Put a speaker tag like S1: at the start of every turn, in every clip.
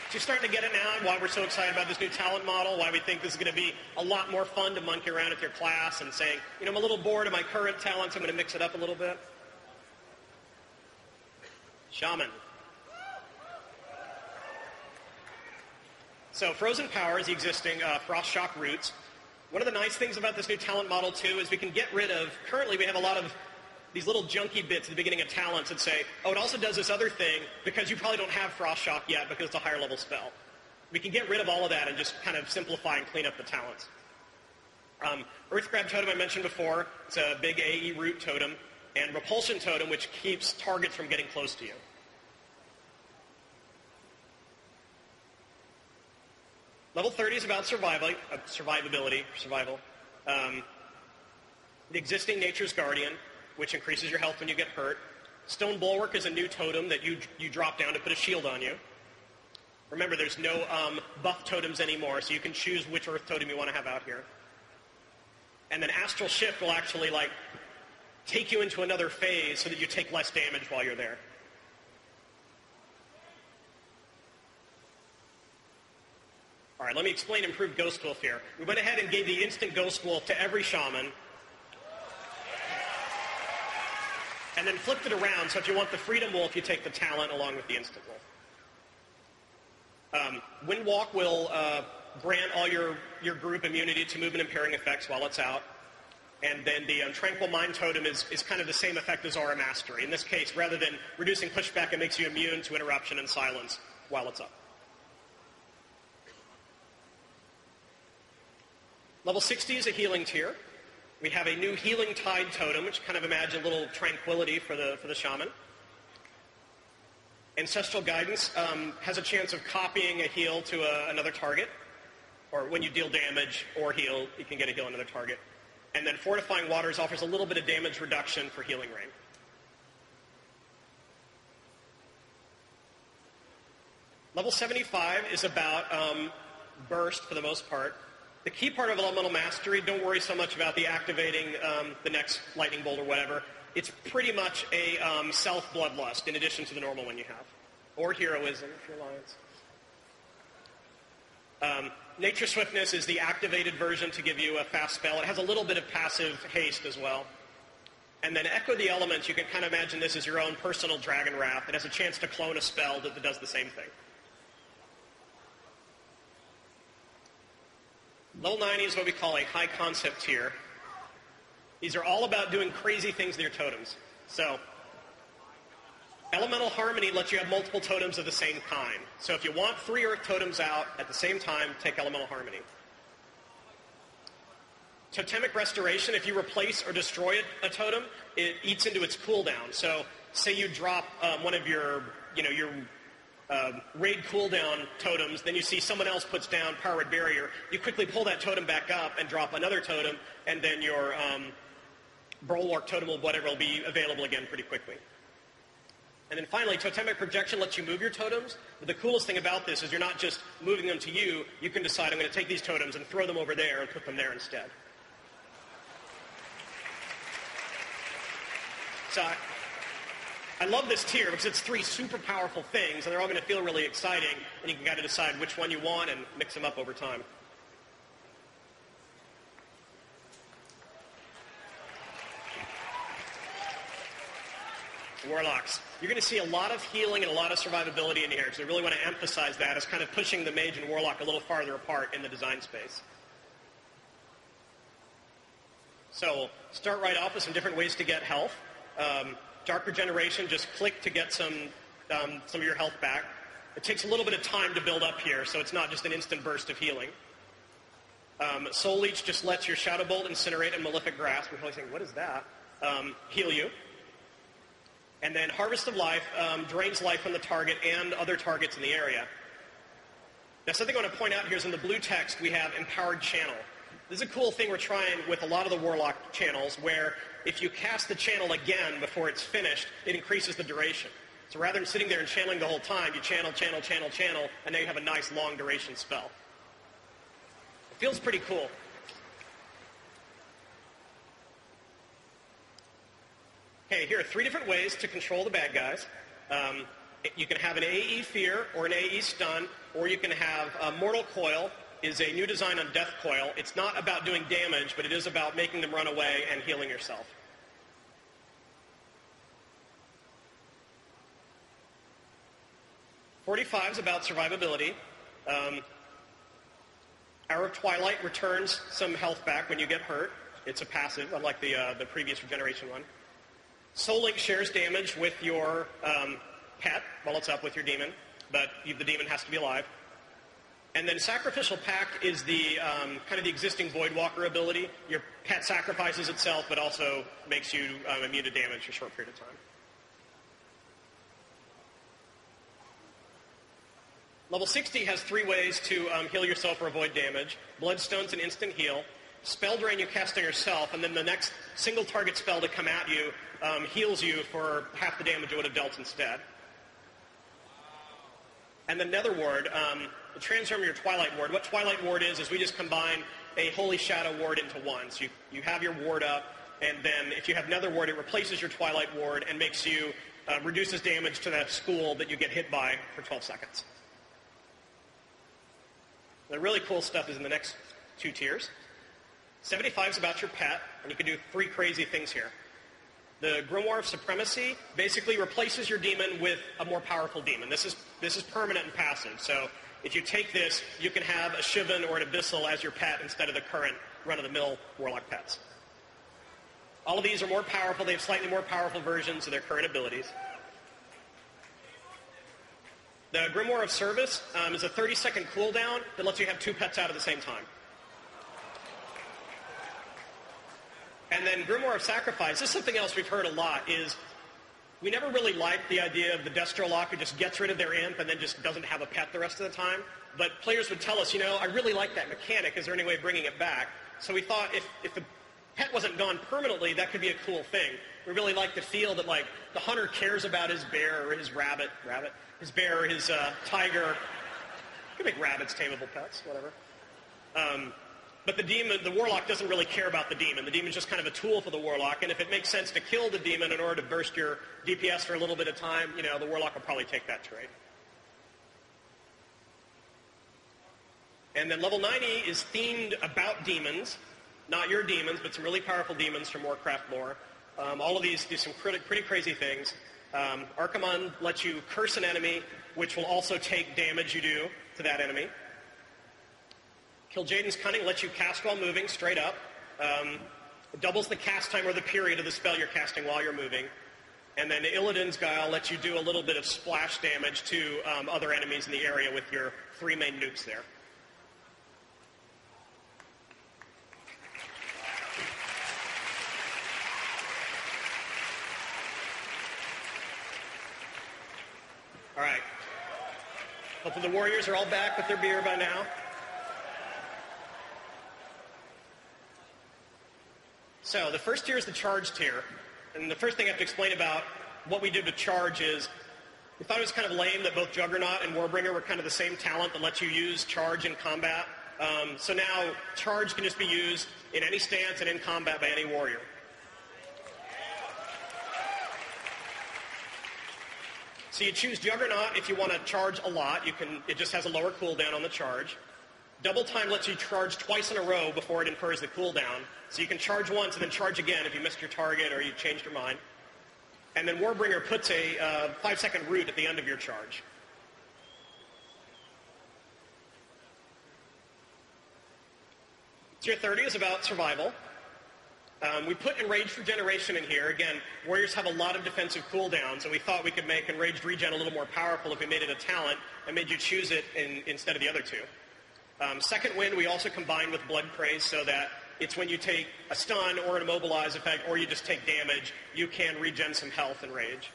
S1: So you're starting to get it now, and why we're so excited about this new talent model, why we think this is going to be a lot more fun to monkey around with your class and saying, you know, I'm a little bored of my current talents, I'm going to mix it up a little bit. Shaman. So Frozen Power is the existing Frost Shock roots. One of the nice things about this new talent model, too, is we can get rid of, currently we have a lot of these little junky bits at the beginning of talents that say, oh, it also does this other thing because you probably don't have Frost Shock yet because it's a higher level spell. We can get rid of all of that and just kind of simplify and clean up the talents. Earth Grab Totem I mentioned before. It's a big AE root totem. And Repulsion Totem, which keeps targets from getting close to you. Level 30 is about survivability. The existing Nature's Guardian, which increases your health when you get hurt. Stone Bulwark is a new totem that you drop down to put a shield on you. Remember, there's no buff totems anymore, so you can choose which Earth totem you want to have out here. And then Astral Shift will actually take you into another phase so that you take less damage while you're there. All right, let me explain Improved Ghost Wolf here. We went ahead and gave the instant Ghost Wolf to every Shaman. And then flipped it around, so if you want the Freedom Wolf, you take the talent along with the instant wolf. Windwalk will grant all your group immunity to movement impairing effects while it's out. And then the Tranquil Mind Totem is kind of the same effect as Aura Mastery. In this case, rather than reducing pushback, it makes you immune to interruption and silence while it's up. Level 60 is a healing tier. We have a new Healing Tide Totem, which kind of imagine a little tranquility for the Shaman. Ancestral Guidance has a chance of copying a heal to another target. Or when you deal damage or heal, you can get a heal on another target. And then Fortifying Waters offers a little bit of damage reduction for Healing Rain. Level 75 is about burst for the most part. The key part of Elemental Mastery, don't worry so much about the activating the next Lightning Bolt or whatever. It's pretty much a self-bloodlust in addition to the normal one you have. Or Heroism, if you're Alliance. Nature Swiftness is the activated version to give you a fast spell. It has a little bit of passive haste as well. And then Echo the Elements, you can kind of imagine this as your own personal Dragon Wrath. It has a chance to clone a spell that does the same thing. Level 90 is what we call a high concept tier. These are all about doing crazy things to your totems. So, Elemental Harmony lets you have multiple totems of the same kind. So if you want 3 Earth totems out at the same time, take Elemental Harmony. Totemic Restoration, if you replace or destroy a totem, it eats into its cooldown. So say you drop one of your raid cooldown totems, then you see someone else puts down Power Red Barrier, you quickly pull that totem back up and drop another totem, and then your Bulwark totem or whatever will be available again pretty quickly. And then finally, Totemic Projection lets you move your totems, but the coolest thing about this is you're not just moving them to you, you can decide I'm going to take these totems and throw them over there and put them there instead. So I love this tier because it's 3 super powerful things, and they're all going to feel really exciting, and you can kind of decide which one you want and mix them up over time. Warlocks. You're going to see a lot of healing and a lot of survivability in here, because I really want to emphasize that as kind of pushing the Mage and Warlock a little farther apart in the design space. So we'll start right off with some different ways to get health. Dark Regeneration, just click to get some of your health back. It takes a little bit of time to build up here, so it's not just an instant burst of healing. Soul Leech just lets your Shadow Bolt, Incinerate, and Malefic Grasp, we're probably saying, what is that? Heal you. And then Harvest of Life drains life from the target and other targets in the area. Now, something I want to point out here is in the blue text, we have Empowered Channel. This is a cool thing we're trying with a lot of the Warlock channels, where if you cast the channel again before it's finished, it increases the duration. So rather than sitting there and channeling the whole time, you channel, channel, channel, channel, and now you have a nice long duration spell. It feels pretty cool. Okay, here are 3 different ways to control the bad guys. You can have an AE Fear or an AE Stun, or you can have Mortal Coil is a new design on Death Coil. It's not about doing damage, but it is about making them run away and healing yourself. .45 is about survivability. Hour of Twilight returns some health back when you get hurt. It's a passive, unlike the previous regeneration one. Soul Link shares damage with your pet while it's up with your demon, but the demon has to be alive. And then Sacrificial Pact is the kind of the existing Voidwalker ability. Your pet sacrifices itself, but also makes you immune to damage for a short period of time. Level 60 has 3 ways to heal yourself or avoid damage. Bloodstone's an instant heal. Spell Drain you cast on yourself, and then the next single target spell to come at you heals you for half the damage it would have dealt instead. And the Nether Ward, the transform your Twilight Ward. What Twilight Ward is we just combine a Holy Shadow Ward into one. So you have your ward up, and then if you have Nether Ward, it replaces your Twilight Ward and makes you, reduces damage to that school that you get hit by for 12 seconds. The really cool stuff is in the next 2 tiers. 75 is about your pet, and you can do 3 crazy things here. The Grimoire of Supremacy basically replaces your demon with a more powerful demon. This is permanent and passive, so if you take this, you can have a Shivan or an Abyssal as your pet instead of the current run-of-the-mill Warlock pets. All of these are more powerful. They have slightly more powerful versions of their current abilities. The Grimoire of Service is a 30-second cooldown that lets you have 2 pets out at the same time. And then Grimoire of Sacrifice, this is something else we've heard a lot, is we never really liked the idea of the Destro Lock who just gets rid of their imp and then just doesn't have a pet the rest of the time. But players would tell us, I really like that mechanic. Is there any way of bringing it back? So we thought if the pet wasn't gone permanently, that could be a cool thing. We really like to feel that, like, the hunter cares about his bear or his rabbit, his bear or his tiger. You can make rabbits tameable pets, whatever. But the Warlock doesn't really care about the demon. The demon's just kind of a tool for the Warlock, and if it makes sense to kill the demon in order to burst your DPS for a little bit of time, the Warlock will probably take that trade. And then level 90 is themed about demons, not your demons, but some really powerful demons from Warcraft lore. All of these do some pretty crazy things. Archimon lets you curse an enemy, which will also take damage you do to that enemy. Kil'jaeden's Cunning lets you cast while moving, straight up. It doubles the cast time or the period of the spell you're casting while you're moving. And then Illidan's Guile lets you do a little bit of splash damage to other enemies in the area with your 3 main nukes there. All right. Hopefully the Warriors are all back with their beer by now. So the first tier is the charge tier. And the first thing I have to explain about what we did with charge is we thought it was kind of lame that both Juggernaut and Warbringer were kind of the same talent that lets you use charge in combat. So now charge can just be used in any stance and in combat by any warrior. So you choose Juggernaut if you want to charge a lot. It just has a lower cooldown on the charge. Double Time lets you charge twice in a row before it infers the cooldown. So you can charge once and then charge again if you missed your target or you changed your mind. And then Warbringer puts a 5-second root at the end of your charge. Tier 30 is about survival. We put Enraged Regeneration in here. Again, warriors have a lot of defensive cooldowns, and we thought we could make Enraged Regen a little more powerful if we made it a talent and made you choose it instead of the other 2. Second Wind we also combined with Blood Praise so that it's when you take a stun or an immobilize effect or you just take damage, you can regen some health and rage.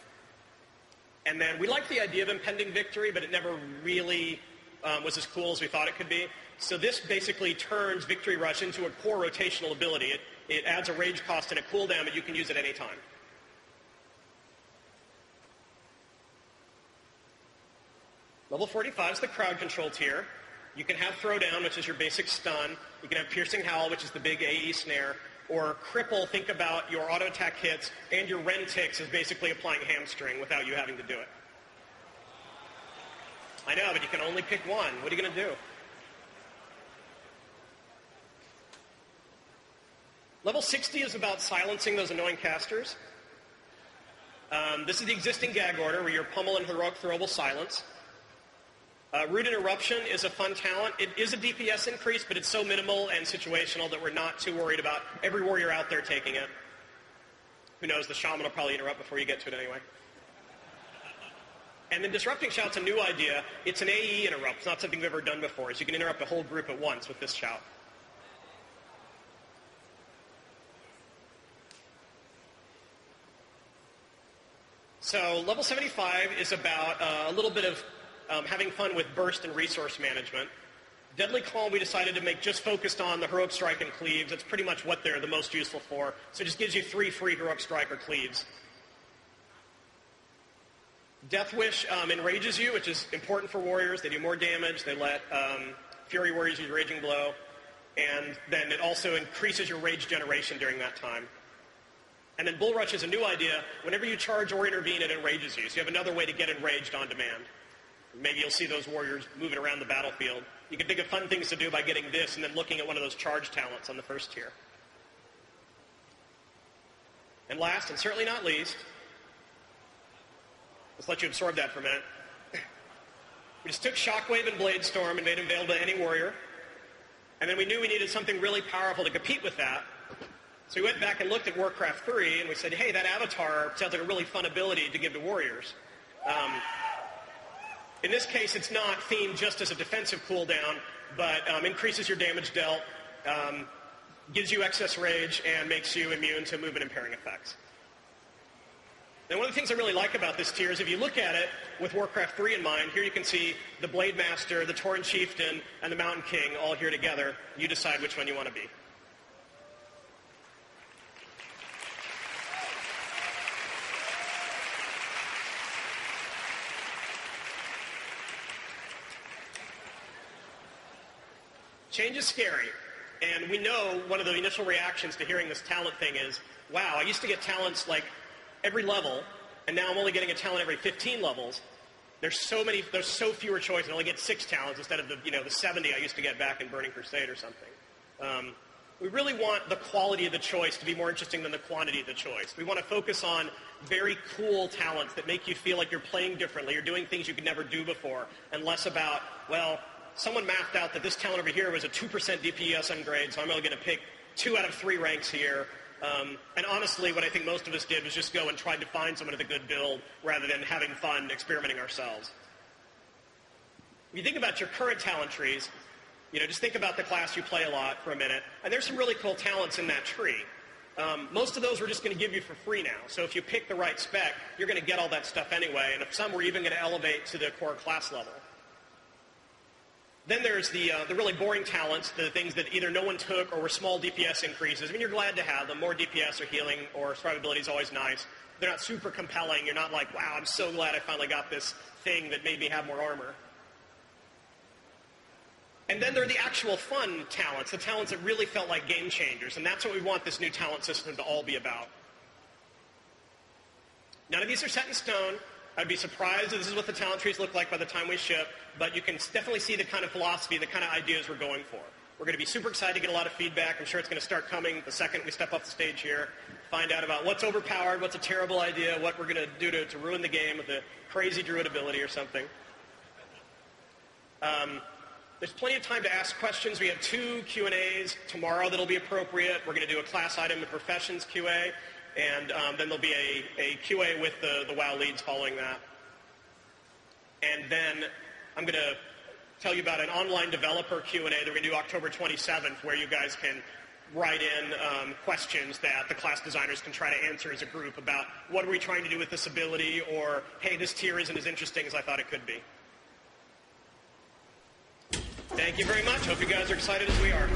S1: And then we liked the idea of Impending Victory, but it never really was as cool as we thought it could be. So this basically turns Victory Rush into a core rotational ability. It adds a rage cost and a cooldown, but you can use it any time. Level 45 is the crowd control tier. You can have Throwdown, which is your basic stun. You can have Piercing Howl, which is the big AE snare. Or Cripple, think about your auto attack hits, and your Rend Ticks is basically applying Hamstring without you having to do it. I know, but you can only pick one. What are you going to do? Level 60 is about silencing those annoying casters. This is the existing gag order where you're pummeling heroic throwable silence. Root Interruption is a fun talent. It is a DPS increase, but it's so minimal and situational that we're not too worried about every warrior out there taking it. Who knows, the Shaman will probably interrupt before you get to it anyway. And then Disrupting Shout's a new idea. It's an AE interrupt. It's not something we've ever done before, so you can interrupt a whole group at once with this shout. So level 75 is about a little bit of having fun with burst and resource management. Deadly Calm we decided to make just focused on the Heroic Strike and Cleaves. That's pretty much what they're the most useful for. So it just gives you 3 free Heroic Strike or Cleaves. Death Wish enrages you, which is important for warriors. They do more damage. They let Fury warriors use Raging Blow. And then it also increases your rage generation during that time. And then Bull Rush is a new idea. Whenever you charge or intervene, it enrages you. So you have another way to get enraged on demand. Maybe you'll see those warriors moving around the battlefield. You can think of fun things to do by getting this and then looking at one of those charge talents on the first tier. And last, and certainly not least, let's let you absorb that for a minute. We just took Shockwave and Blade Storm and made them available to any warrior. And then we knew we needed something really powerful to compete with that. So we went back and looked at Warcraft 3 and we said, hey, that avatar sounds like a really fun ability to give to warriors. In this case, it's not themed just as a defensive cooldown, but increases your damage dealt, gives you excess rage, and makes you immune to movement impairing effects. And one of the things I really like about this tier is if you look at it with Warcraft 3 in mind, here you can see the Blade Master, the Tauren Chieftain, and the Mountain King all here together. You decide which one you want to be. Change is scary, and we know one of the initial reactions to hearing this talent thing is, wow, I used to get talents like every level, and now I'm only getting a talent every 15 levels. There's so fewer choices. I only get 6 talents instead of the 70 I used to get back in Burning Crusade or something. We really want the quality of the choice to be more interesting than the quantity of the choice. We want to focus on very cool talents that make you feel like you're playing differently, you're doing things you could never do before, and less about, well, someone mapped out that this talent over here was a 2% DPS upgrade, so I'm only going to pick 2 out of 3 ranks here. And honestly, what I think most of us did was just go and try to find someone with a good build rather than having fun experimenting ourselves. If you think about your current talent trees, just think about the class you play a lot for a minute, and there's some really cool talents in that tree. Most of those we're just going to give you for free now. So if you pick the right spec, you're going to get all that stuff anyway, and if some we're even going to elevate to the core class level. Then there's the really boring talents, the things that either no one took or were small DPS increases. I mean, you're glad to have them. More DPS or healing or survivability is always nice. They're not super compelling. You're not like, wow, I'm so glad I finally got this thing that made me have more armor. And then there are the actual fun talents, the talents that really felt like game changers. And that's what we want this new talent system to all be about. None of these are set in stone. I'd be surprised if this is what the talent trees look like by the time we ship, but you can definitely see the kind of philosophy, the kind of ideas we're going for. We're going to be super excited to get a lot of feedback. I'm sure it's going to start coming the second we step off the stage here, find out about what's overpowered, what's a terrible idea, what we're going to do to ruin the game with a crazy druid ability or something. There's plenty of time to ask questions. We have 2 Q&As tomorrow that'll be appropriate. We're going to do a class item, the professions QA. And then there'll be a QA with the WoW leads following that. And then I'm going to tell you about an online developer Q&A that we're going to do October 27th, where you guys can write in questions that the class designers can try to answer as a group about what are we trying to do with this ability, or, hey, this tier isn't as interesting as I thought it could be. Thank you very much. Hope you guys are excited as we are.